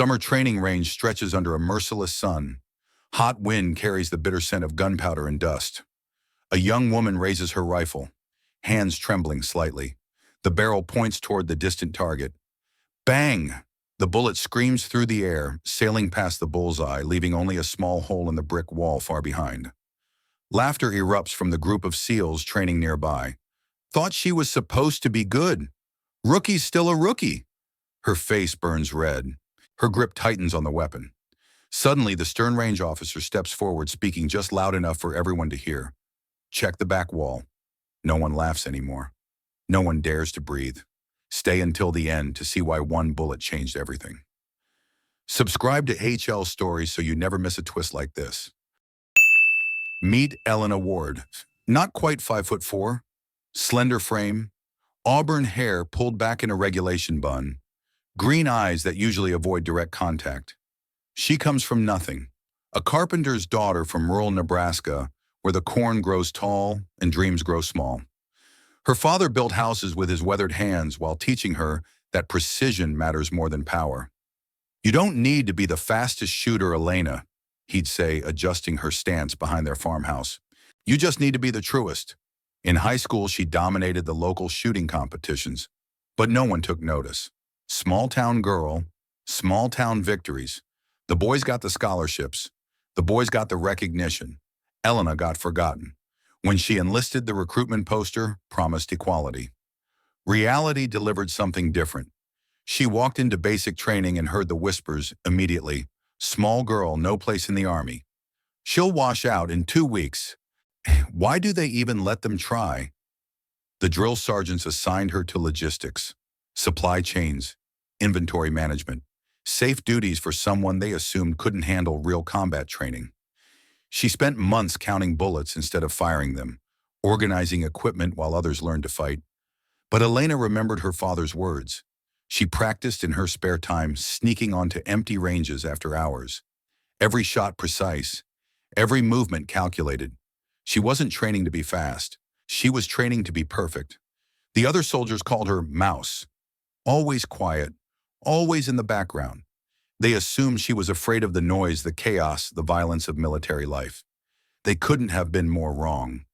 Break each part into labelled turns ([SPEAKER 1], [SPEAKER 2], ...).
[SPEAKER 1] summer training range stretches under a merciless sun. Hot wind carries the bitter scent of gunpowder and dust. A young woman raises her rifle, hands trembling slightly. The barrel points toward the distant target. Bang! The bullet screams through the air, sailing past the bullseye, leaving only a small hole in the brick wall far behind. Laughter erupts from the group of SEALs training nearby. Thought she was supposed to be good. Rookie's still a rookie. Her face burns red. Her grip tightens on the weapon. Suddenly, the stern range officer steps forward, speaking just loud enough for everyone to hear. Check the back wall. No one laughs anymore. No one dares to breathe. Stay until the end to see why one bullet changed everything. Subscribe to HL Stories so you never miss a twist like this. Meet Elena Ward. Not quite 5'4", slender frame, auburn hair pulled back in a regulation bun, green eyes that usually avoid direct contact. She comes from nothing, a carpenter's daughter from rural Nebraska, where the corn grows tall and dreams grow small. Her father built houses with his weathered hands while teaching her that precision matters more than power. You don't need to be the fastest shooter, Elena, he'd say, adjusting her stance behind their farmhouse. You just need to be the truest. In high school, she dominated the local shooting competitions, but no one took notice. Small-town girl, small-town victories. The boys got the scholarships. The boys got the recognition. Elena got forgotten. When she enlisted, the recruitment poster promised equality. Reality delivered something different. She walked into basic training and heard the whispers immediately. Small girl, no place in the Army. She'll wash out in 2 weeks. Why do they even let them try? The drill sergeants assigned her to logistics, supply chains, inventory management, safe duties for someone they assumed couldn't handle real combat training. She spent months counting bullets instead of firing them, organizing equipment while others learned to fight. But Elena remembered her father's words. She practiced in her spare time, sneaking onto empty ranges after hours. Every shot precise, every movement calculated. She wasn't training to be fast. She was training to be perfect. The other soldiers called her Mouse. Always quiet, always in the background. They assumed she was afraid of the noise, the chaos, the violence of military life. They couldn't have been more wrong.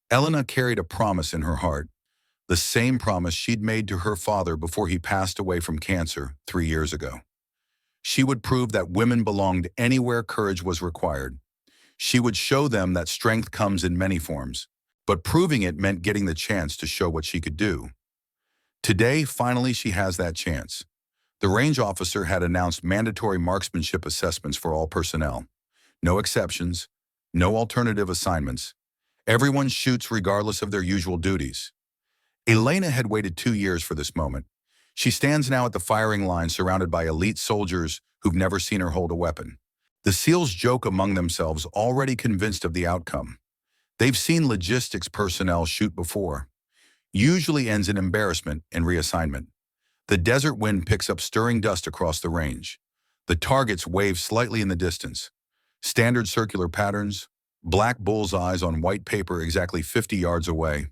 [SPEAKER 1] Elena carried a promise in her heart, the same promise she'd made to her father before he passed away from cancer 3 years ago. She would prove that women belonged anywhere courage was required. She would show them that strength comes in many forms, but proving it meant getting the chance to show what she could do. Today, finally, she has that chance. The range officer had announced mandatory marksmanship assessments for all personnel. No exceptions, no alternative assignments. Everyone shoots regardless of their usual duties. Elena had waited 2 years for this moment. She stands now at the firing line surrounded by elite soldiers who've never seen her hold a weapon. The SEALs joke among themselves, already convinced of the outcome. They've seen logistics personnel shoot before. Usually ends in embarrassment and reassignment. The desert wind picks up stirring dust across the range. The targets wave slightly in the distance. Standard circular patterns, black bullseyes on white paper exactly 50 yards away.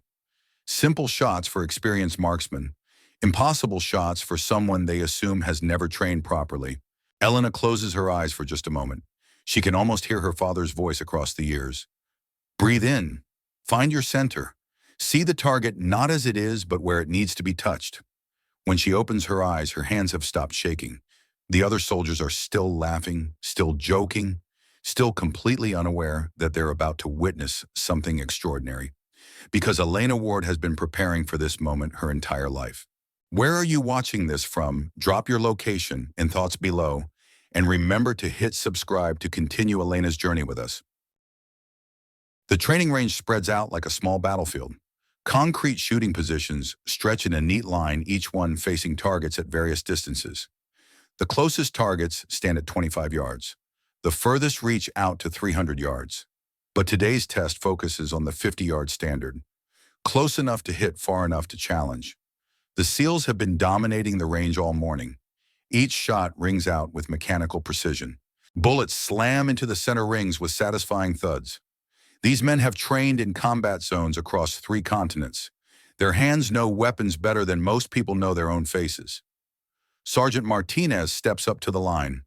[SPEAKER 1] Simple shots for experienced marksmen. Impossible shots for someone they assume has never trained properly. Elena closes her eyes for just a moment. She can almost hear her father's voice across the years. Breathe in. Find your center. See the target not as it is, but where it needs to be touched. When she opens her eyes, her hands have stopped shaking. The other soldiers are still laughing, still joking, still completely unaware that they're about to witness something extraordinary. Because Elena Ward has been preparing for this moment her entire life. Where are you watching this from? Drop your location in thoughts below, and remember to hit subscribe to continue Elena's journey with us. The training range spreads out like a small battlefield. Concrete shooting positions stretch in a neat line, each one facing targets at various distances. The closest targets stand at 25 yards. The furthest reach out to 300 yards. But today's test focuses on the 50-yard standard. Close enough to hit, far enough to challenge. The SEALs have been dominating the range all morning. Each shot rings out with mechanical precision. Bullets slam into the center rings with satisfying thuds. These men have trained in combat zones across 3 continents. Their hands know weapons better than most people know their own faces. Sergeant Martinez steps up to the line.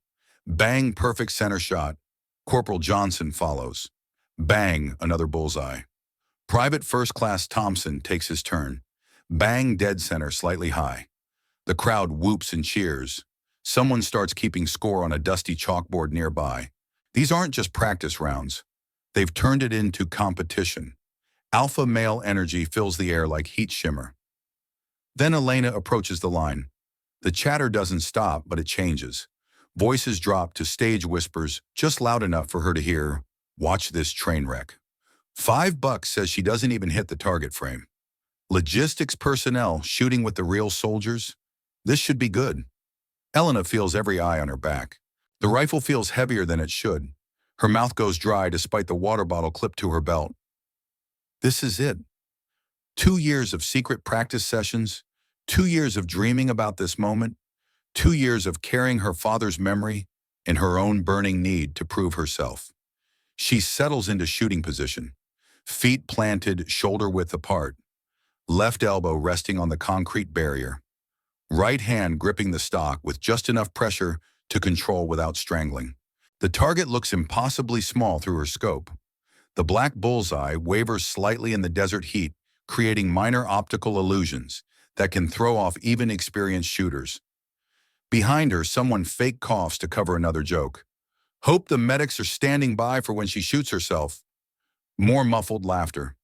[SPEAKER 1] Bang, perfect center shot. Corporal Johnson follows. Bang, another bullseye. Private First Class Thompson takes his turn. Bang, dead center, slightly high. The crowd whoops and cheers. Someone starts keeping score on a dusty chalkboard nearby. These aren't just practice rounds. They've turned it into competition. Alpha male energy fills the air like heat shimmer. Then Elena approaches the line. The chatter doesn't stop, but it changes. Voices drop to stage whispers, just loud enough for her to hear, "Watch this train wreck." $5 says she doesn't even hit the target frame. Logistics personnel shooting with the real soldiers? This should be good. Elena feels every eye on her back. The rifle feels heavier than it should. Her mouth goes dry despite the water bottle clipped to her belt. This is it. 2 years of secret practice sessions, 2 years of dreaming about this moment, 2 years of carrying her father's memory and her own burning need to prove herself. She settles into shooting position, feet planted, shoulder width apart, left elbow resting on the concrete barrier, right hand gripping the stock with just enough pressure to control without strangling. The target looks impossibly small through her scope. The black bullseye wavers slightly in the desert heat, creating minor optical illusions that can throw off even experienced shooters. Behind her, someone fake coughs to cover another joke. Hope the medics are standing by for when she shoots herself. More muffled laughter.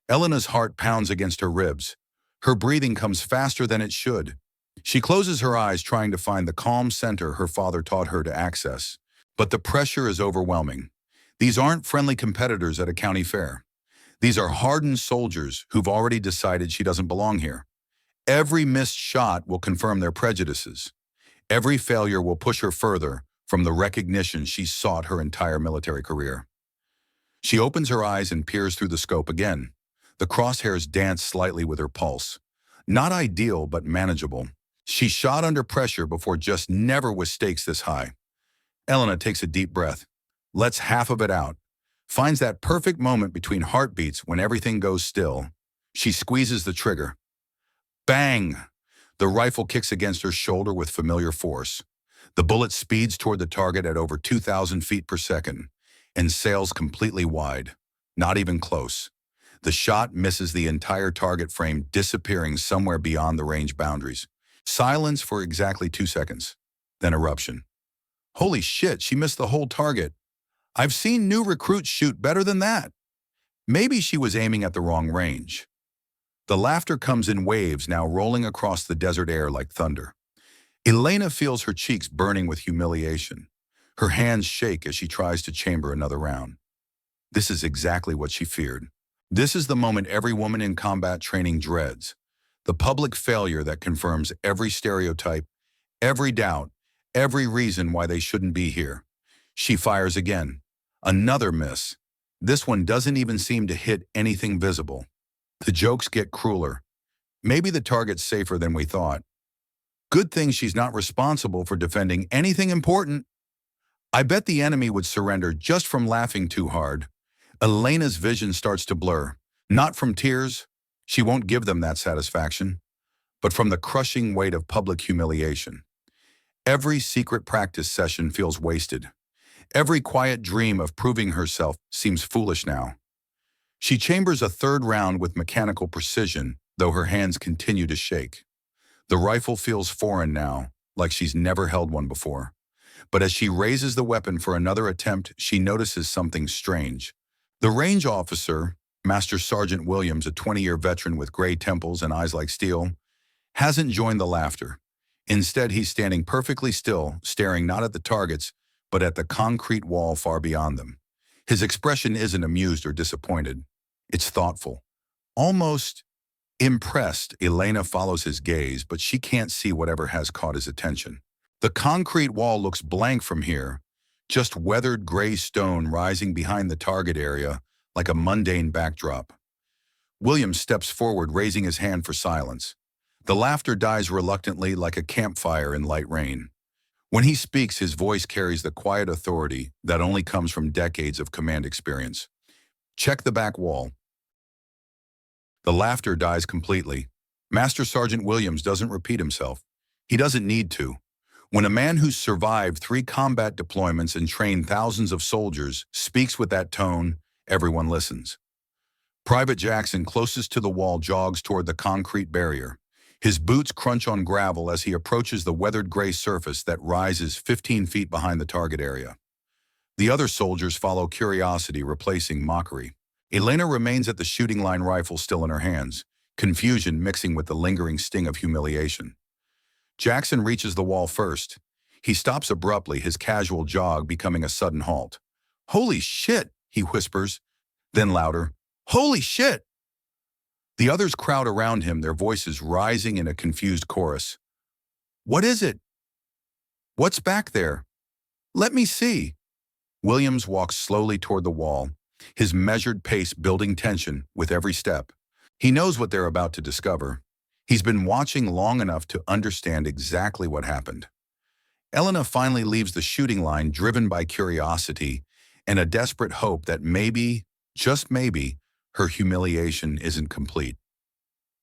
[SPEAKER 1] Elena's heart pounds against her ribs. Her breathing comes faster than it should. She closes her eyes trying to find the calm center her father taught her to access. But the pressure is overwhelming. These aren't friendly competitors at a county fair. These are hardened soldiers who've already decided she doesn't belong here. Every missed shot will confirm their prejudices. Every failure will push her further from the recognition she sought her entire military career. She opens her eyes and peers through the scope again. The crosshairs dance slightly with her pulse. Not ideal, but manageable. She shot under pressure before, just never with stakes this high. Elena takes a deep breath, lets half of it out, finds that perfect moment between heartbeats when everything goes still. She squeezes the trigger. Bang! The rifle kicks against her shoulder with familiar force. The bullet speeds toward the target at over 2,000 feet per second and sails completely wide, not even close. The shot misses the entire target frame, disappearing somewhere beyond the range boundaries. Silence for exactly 2 seconds, then eruption. Holy shit, she missed the whole target. I've seen new recruits shoot better than that. Maybe she was aiming at the wrong range. The laughter comes in waves now, rolling across the desert air like thunder. Elena feels her cheeks burning with humiliation. Her hands shake as she tries to chamber another round. This is exactly what she feared. This is the moment every woman in combat training dreads. The public failure that confirms every stereotype, every doubt, every reason why they shouldn't be here. She fires again. Another miss. This one doesn't even seem to hit anything visible. The jokes get crueler. Maybe the target's safer than we thought. Good thing she's not responsible for defending anything important. I bet the enemy would surrender just from laughing too hard. Elena's vision starts to blur. Not from tears. She won't give them that satisfaction. But from the crushing weight of public humiliation. Every secret practice session feels wasted. Every quiet dream of proving herself seems foolish now. She chambers a third round with mechanical precision, though her hands continue to shake. The rifle feels foreign now, like she's never held one before. But as she raises the weapon for another attempt, she notices something strange. The range officer, Master Sergeant Williams, a 20-year veteran with gray temples and eyes like steel, hasn't joined the laughter. Instead, he's standing perfectly still, staring not at the targets, but at the concrete wall far beyond them. His expression isn't amused or disappointed. It's thoughtful. Almost impressed, Elena follows his gaze, but she can't see whatever has caught his attention. The concrete wall looks blank from here, just weathered gray stone rising behind the target area like a mundane backdrop. Williams steps forward, raising his hand for silence. The laughter dies reluctantly like a campfire in light rain. When he speaks, his voice carries the quiet authority that only comes from decades of command experience. Check the back wall. The laughter dies completely. Master Sergeant Williams doesn't repeat himself. He doesn't need to. When a man who's survived 3 combat deployments and trained thousands of soldiers speaks with that tone, everyone listens. Private Jackson, closest to the wall, jogs toward the concrete barrier. His boots crunch on gravel as he approaches the weathered gray surface that rises 15 feet behind the target area. The other soldiers follow, curiosity replacing mockery. Elena remains at the shooting line, rifle still in her hands, confusion mixing with the lingering sting of humiliation. Jackson reaches the wall first. He stops abruptly, his casual jog becoming a sudden halt. "Holy shit," he whispers, then louder, "Holy shit!" The others crowd around him, their voices rising in a confused chorus. "What is it? What's back there? Let me see." Williams walks slowly toward the wall, his measured pace building tension with every step. He knows what they're about to discover. He's been watching long enough to understand exactly what happened. Elena finally leaves the shooting line, driven by curiosity and a desperate hope that maybe, just maybe, her humiliation isn't complete.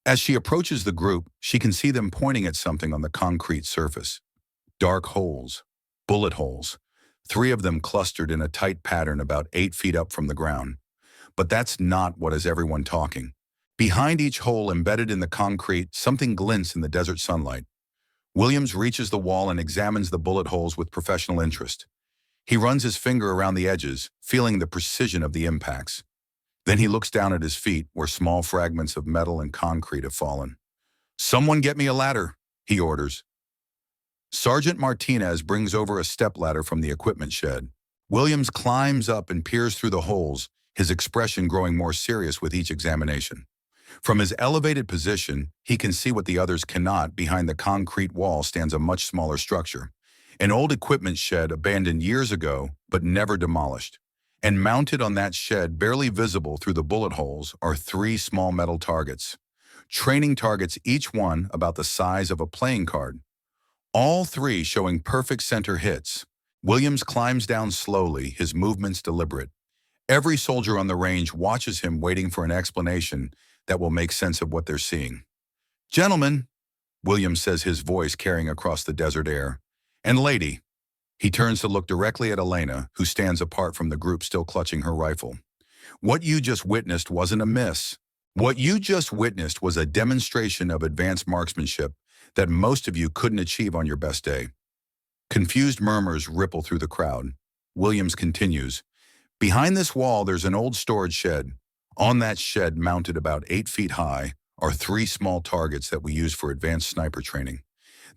[SPEAKER 1] As she approaches the group, she can see them pointing at something on the concrete surface. Dark holes, bullet holes, 3 of them clustered in a tight pattern about 8 feet up from the ground. But that's not what has everyone talking. Behind each hole, embedded in the concrete, something glints in the desert sunlight. Williams reaches the wall and examines the bullet holes with professional interest. He runs his finger around the edges, feeling the precision of the impacts. Then he looks down at his feet, where small fragments of metal and concrete have fallen. "Someone get me a ladder," he orders. Sergeant Martinez brings over a stepladder from the equipment shed. Williams climbs up and peers through the holes, his expression growing more serious with each examination. From his elevated position, he can see what the others cannot. Behind the concrete wall stands a much smaller structure. An old equipment shed abandoned years ago, but never demolished. And mounted on that shed, barely visible through the bullet holes, are 3 small metal targets. Training targets, each one about the size of a playing card. All 3 showing perfect center hits. Williams climbs down slowly, his movements deliberate. Every soldier on the range watches him, waiting for an explanation that will make sense of what they're seeing. "Gentlemen," Williams says, his voice carrying across the desert air, "and lady." He turns to look directly at Elena, who stands apart from the group, still clutching her rifle. "What you just witnessed wasn't a miss. What you just witnessed was a demonstration of advanced marksmanship that most of you couldn't achieve on your best day." Confused murmurs ripple through the crowd. Williams continues, "Behind this wall, there's an old storage shed. On that shed, mounted about 8 feet high, are 3 small targets that we use for advanced sniper training.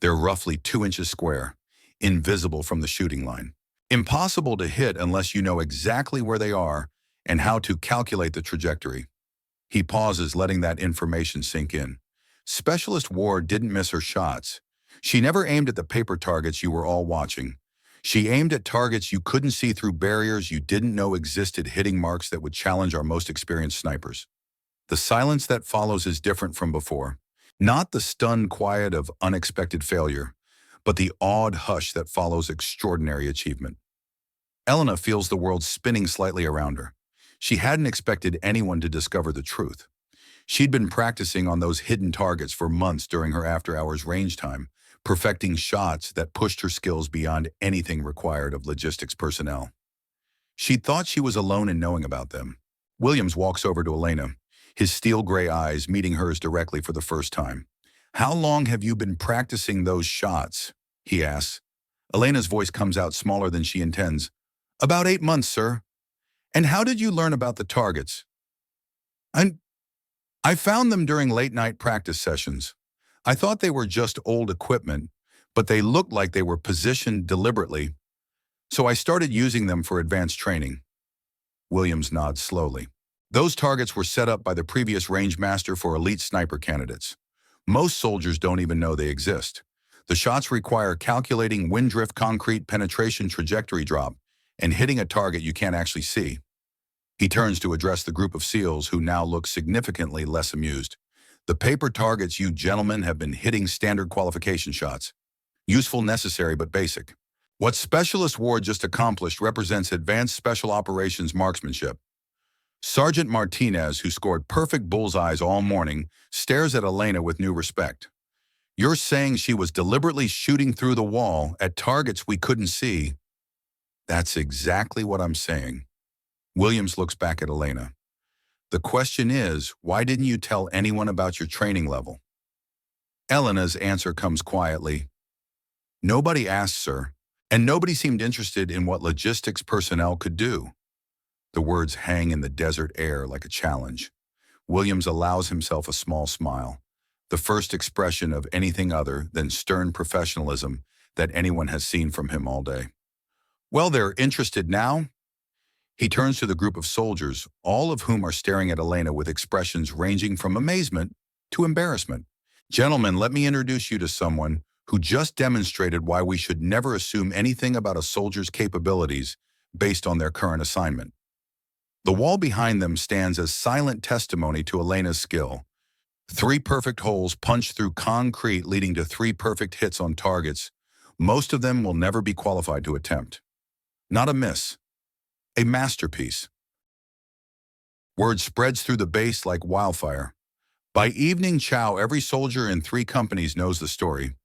[SPEAKER 1] They're roughly 2 inches square, invisible from the shooting line. Impossible to hit unless you know exactly where they are and how to calculate the trajectory." He pauses, letting that information sink in. Specialist Ward didn't miss her shots. She never aimed at the paper targets you were all watching. She aimed at targets you couldn't see through barriers you didn't know existed, hitting marks that would challenge our most experienced snipers. The silence that follows is different from before. Not the stunned quiet of unexpected failure, but the awed hush that follows extraordinary achievement. Elena feels the world spinning slightly around her. She hadn't expected anyone to discover the truth. She'd been practicing on those hidden targets for months during her after-hours range time, perfecting shots that pushed her skills beyond anything required of logistics personnel. She thought she was alone in knowing about them. Williams walks over to Elena, his steel gray eyes meeting hers directly for the first time. "How long have you been practicing those shots?" he asks. Elena's voice comes out smaller than she intends. "About 8 months, sir." "And how did you learn about the targets?" I found them during late-night practice sessions. I thought they were just old equipment, but they looked like they were positioned deliberately, so I started using them for advanced training." Williams nods slowly. "Those targets were set up by the previous range master for elite sniper candidates. Most soldiers don't even know they exist. The shots require calculating wind drift, concrete penetration, trajectory drop, and hitting a target you can't actually see." He turns to address the group of SEALs, who now look significantly less amused. "The paper targets you gentlemen have been hitting standard qualification shots. Useful, necessary, but basic. What Specialist Ward just accomplished represents advanced special operations marksmanship." Sergeant Martinez, who scored perfect bullseyes all morning, stares at Elena with new respect. You're saying she was deliberately shooting through the wall at targets we couldn't see? That's exactly what I'm saying. Williams looks back at Elena. The question is, why didn't you tell anyone about your training level? Elena's answer comes quietly. Nobody asked, sir, and nobody seemed interested in what logistics personnel could do. The words hang in the desert air like a challenge. Williams allows himself a small smile, the first expression of anything other than stern professionalism that anyone has seen from him all day. Well, they're interested now? He turns to the group of soldiers, all of whom are staring at Elena with expressions ranging from amazement to embarrassment. Gentlemen, let me introduce you to someone who just demonstrated why we should never assume anything about a soldier's capabilities based on their current assignment. The wall behind them stands as silent testimony to Elena's skill. 3 perfect holes punched through concrete leading to 3 perfect hits on targets. Most of them will never be qualified to attempt. Not a miss. A masterpiece. Word spreads through the base like wildfire. By evening chow, every soldier in 3 companies knows the story.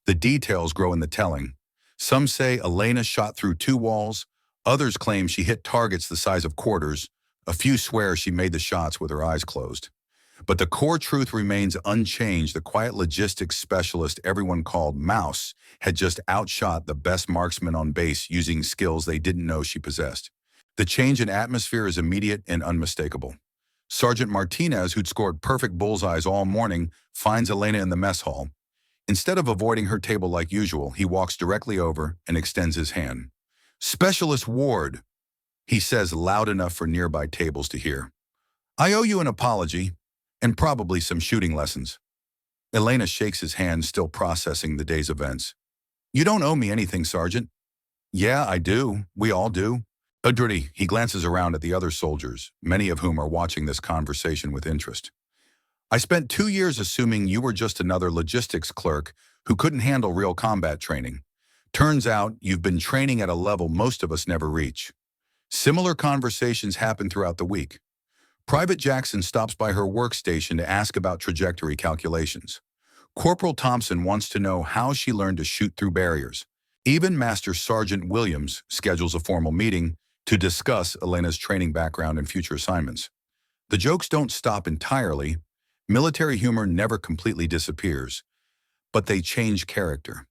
[SPEAKER 1] The details grow in the telling. Some say Elena shot through 2 walls. Others claim she hit targets the size of quarters. A few swear she made the shots with her eyes closed. But the core truth remains unchanged. The quiet logistics specialist everyone called Mouse had just outshot the best marksman on base using skills they didn't know she possessed. The change in atmosphere is immediate and unmistakable. Sergeant Martinez, who'd scored perfect bullseyes all morning, finds Elena in the mess hall. Instead of avoiding her table like usual, he walks directly over and extends his hand. "Specialist Ward," he says loud enough for nearby tables to hear. "I owe you an apology, and probably some shooting lessons." Elena shakes his hand, still processing the day's events. "You don't owe me anything, Sergeant." "Yeah, I do. We all do." Udrity, he glances around at the other soldiers, many of whom are watching this conversation with interest. "I spent 2 years assuming you were just another logistics clerk who couldn't handle real combat training. Turns out you've been training at a level most of us never reach." Similar conversations happen throughout the week. Private Jackson stops by her workstation to ask about trajectory calculations. Corporal Thompson wants to know how she learned to shoot through barriers. Even Master Sergeant Williams schedules a formal meeting to discuss Elena's training background and future assignments. The jokes don't stop entirely. Military humor never completely disappears, but they change character.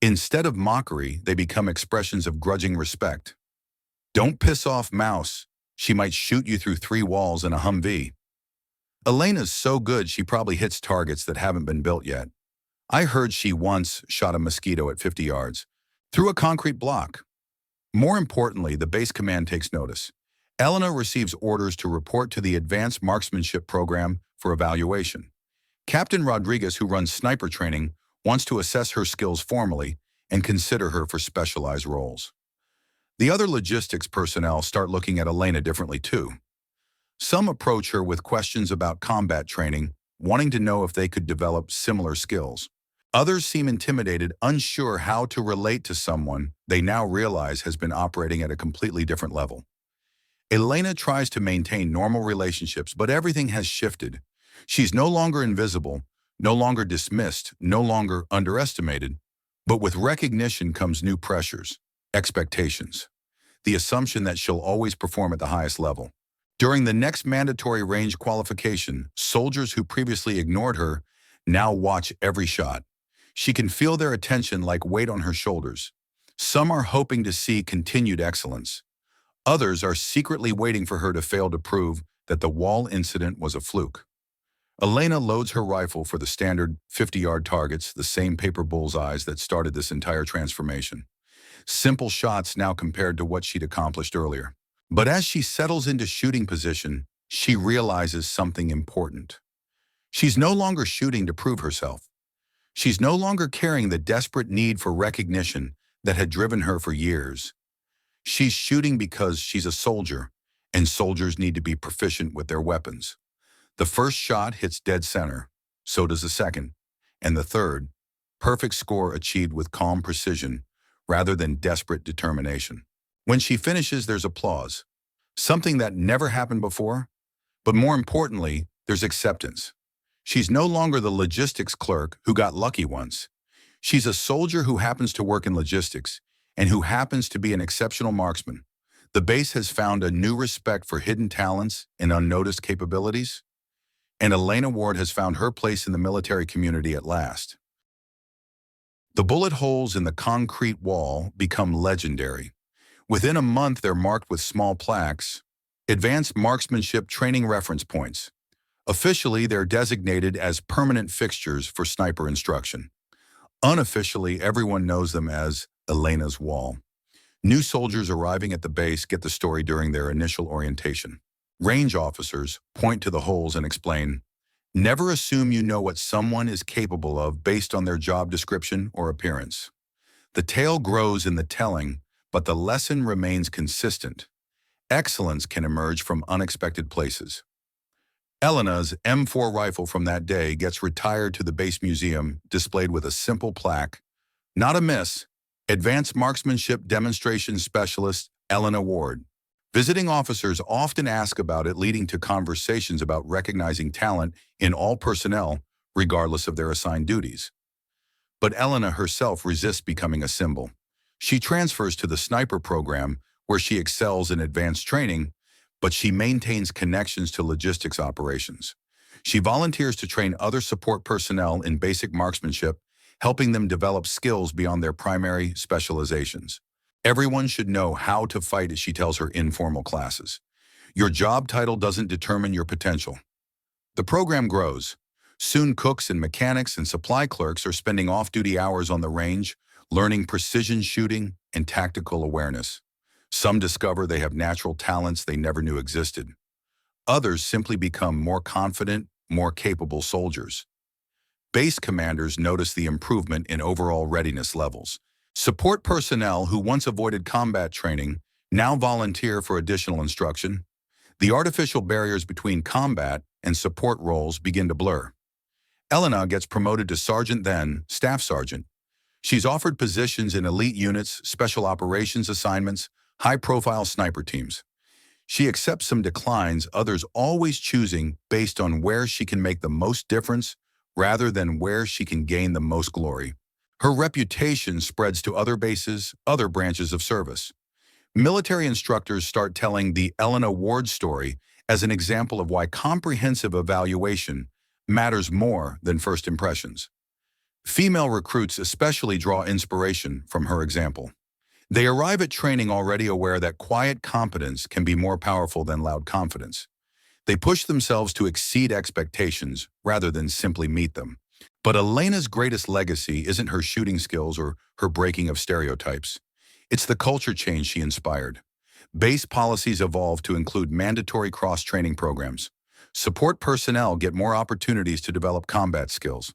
[SPEAKER 1] Instead of mockery, they become expressions of grudging respect. "Don't piss off Mouse. She might shoot you through 3 walls in a Humvee." "Elena's so good she probably hits targets that haven't been built yet. I heard she once shot a mosquito at 50 yards through a concrete block." More importantly, the base command takes notice. Elena receives orders to report to the Advanced Marksmanship Program for evaluation. Captain Rodriguez, who runs sniper training, wants to assess her skills formally and consider her for specialized roles. The other logistics personnel start looking at Elena differently too. Some approach her with questions about combat training, wanting to know if they could develop similar skills. Others seem intimidated, unsure how to relate to someone they now realize has been operating at a completely different level. Elena tries to maintain normal relationships, but everything has shifted. She's no longer invisible, no longer dismissed, no longer underestimated. But with recognition comes new pressures, expectations, the assumption that she'll always perform at the highest level. During the next mandatory range qualification, soldiers who previously ignored her now watch every shot. She can feel their attention like weight on her shoulders. Some are hoping to see continued excellence. Others are secretly waiting for her to fail to prove that the wall incident was a fluke. Elena loads her rifle for the standard 50-yard targets, the same paper bullseyes that started this entire transformation. Simple shots now compared to what she'd accomplished earlier. But as she settles into shooting position, she realizes something important. She's no longer shooting to prove herself. She's no longer carrying the desperate need for recognition that had driven her for years. She's shooting because she's a soldier, and soldiers need to be proficient with their weapons. The first shot hits dead center, so does the second, and the third. Perfect score achieved with calm precision rather than desperate determination. When she finishes, there's applause, something that never happened before, but more importantly, there's acceptance. She's no longer the logistics clerk who got lucky once. She's a soldier who happens to work in logistics and who happens to be an exceptional marksman. The base has found a new respect for hidden talents and unnoticed capabilities, and Elena Ward has found her place in the military community at last. The bullet holes in the concrete wall become legendary. Within a month, they're marked with small plaques, advanced marksmanship training reference points. Officially, they're designated as permanent fixtures for sniper instruction. Unofficially, everyone knows them as Elena's Wall. New soldiers arriving at the base get the story during their initial orientation. Range officers point to the holes and explain, "Never assume you know what someone is capable of based on their job description or appearance." The tale grows in the telling, but the lesson remains consistent. Excellence can emerge from unexpected places. Elena's M4 rifle from that day gets retired to the base museum, displayed with a simple plaque. Not a miss. Advanced Marksmanship Demonstration Specialist, Elena Ward. Visiting officers often ask about it, leading to conversations about recognizing talent in all personnel, regardless of their assigned duties. But Elena herself resists becoming a symbol. She transfers to the sniper program, where she excels in advanced training, but she maintains connections to logistics operations. She volunteers to train other support personnel in basic marksmanship, helping them develop skills beyond their primary specializations. Everyone should know how to fight, as she tells her informal classes. Your job title doesn't determine your potential. The program grows. Soon cooks and mechanics and supply clerks are spending off-duty hours on the range, learning precision shooting and tactical awareness. Some discover they have natural talents they never knew existed. Others simply become more confident, more capable soldiers. Base commanders notice the improvement in overall readiness levels. Support personnel who once avoided combat training now volunteer for additional instruction. The artificial barriers between combat and support roles begin to blur. Elena gets promoted to sergeant, then staff sergeant. She's offered positions in elite units, special operations assignments, high-profile sniper teams. She accepts some declines, others always choosing based on where she can make the most difference rather than where she can gain the most glory. Her reputation spreads to other bases, other branches of service. Military instructors start telling the Elena Ward story as an example of why comprehensive evaluation matters more than first impressions. Female recruits especially draw inspiration from her example. They arrive at training already aware that quiet competence can be more powerful than loud confidence. They push themselves to exceed expectations rather than simply meet them. But Elena's greatest legacy isn't her shooting skills or her breaking of stereotypes. It's the culture change she inspired. Base policies evolved to include mandatory cross-training programs. Support personnel get more opportunities to develop combat skills.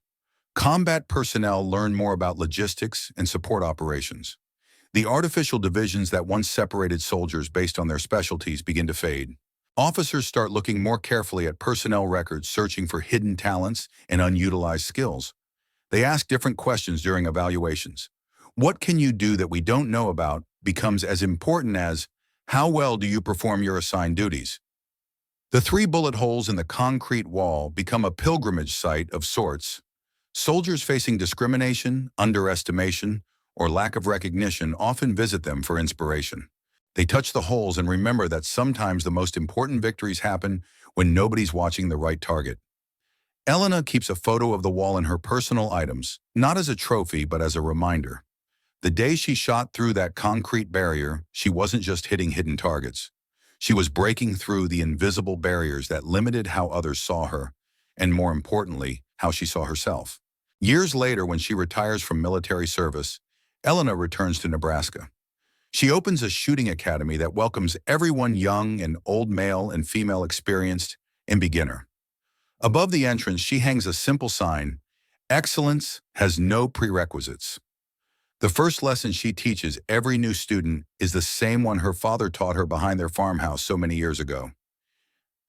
[SPEAKER 1] Combat personnel learn more about logistics and support operations. The artificial divisions that once separated soldiers based on their specialties begin to fade. Officers start looking more carefully at personnel records, searching for hidden talents and unutilized skills. They ask different questions during evaluations. What can you do that we don't know about becomes as important as, how well do you perform your assigned duties? The 3 bullet holes in the concrete wall become a pilgrimage site of sorts. Soldiers facing discrimination, underestimation, or lack of recognition often visit them for inspiration. They touch the holes and remember that sometimes the most important victories happen when nobody's watching the right target. Elena keeps a photo of the wall in her personal items, not as a trophy but as a reminder. The day she shot through that concrete barrier, she wasn't just hitting hidden targets. She was breaking through the invisible barriers that limited how others saw her, and more importantly, how she saw herself. Years later, when she retires from military service, Elena returns to Nebraska. She opens a shooting academy that welcomes everyone, young and old, male and female, experienced and beginner. Above the entrance, she hangs a simple sign, "Excellence has no prerequisites." The first lesson she teaches every new student is the same one her father taught her behind their farmhouse so many years ago.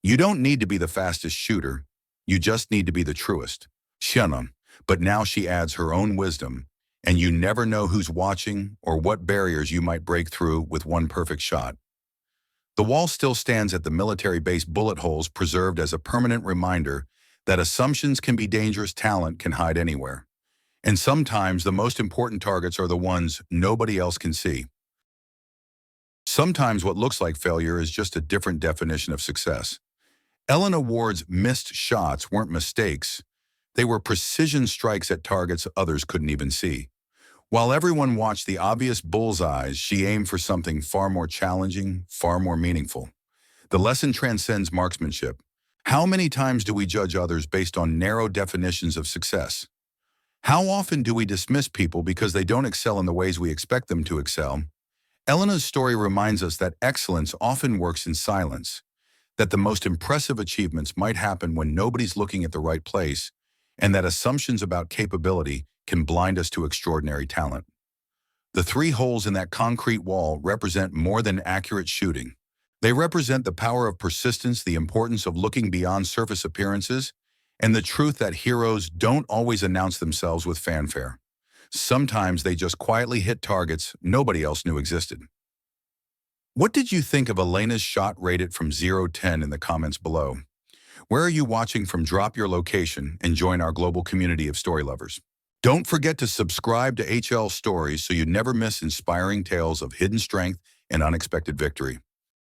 [SPEAKER 1] You don't need to be the fastest shooter, you just need to be the truest. Shannon. But now she adds her own wisdom, and you never know who's watching or what barriers you might break through with one perfect shot. The wall still stands at the military base, bullet holes preserved as a permanent reminder that assumptions can be dangerous, talent can hide anywhere. And sometimes the most important targets are the ones nobody else can see. Sometimes what looks like failure is just a different definition of success. Elena Ward's missed shots weren't mistakes. They were precision strikes at targets others couldn't even see. While everyone watched the obvious bullseyes, she aimed for something far more challenging, far more meaningful. The lesson transcends marksmanship. How many times do we judge others based on narrow definitions of success? How often do we dismiss people because they don't excel in the ways we expect them to excel? Elena's story reminds us that excellence often works in silence, that the most impressive achievements might happen when nobody's looking at the right place, and that assumptions about capability can blind us to extraordinary talent. The three holes in that concrete wall represent more than accurate shooting. They represent the power of persistence, the importance of looking beyond surface appearances, and the truth that heroes don't always announce themselves with fanfare. Sometimes they just quietly hit targets nobody else knew existed. What did you think of Elena's shot? Rate it from 0 to 10 in the comments below. Where are you watching from? Drop your location and join our global community of story lovers. Don't forget to subscribe to HL Stories so you never miss inspiring tales of hidden strength and unexpected victory.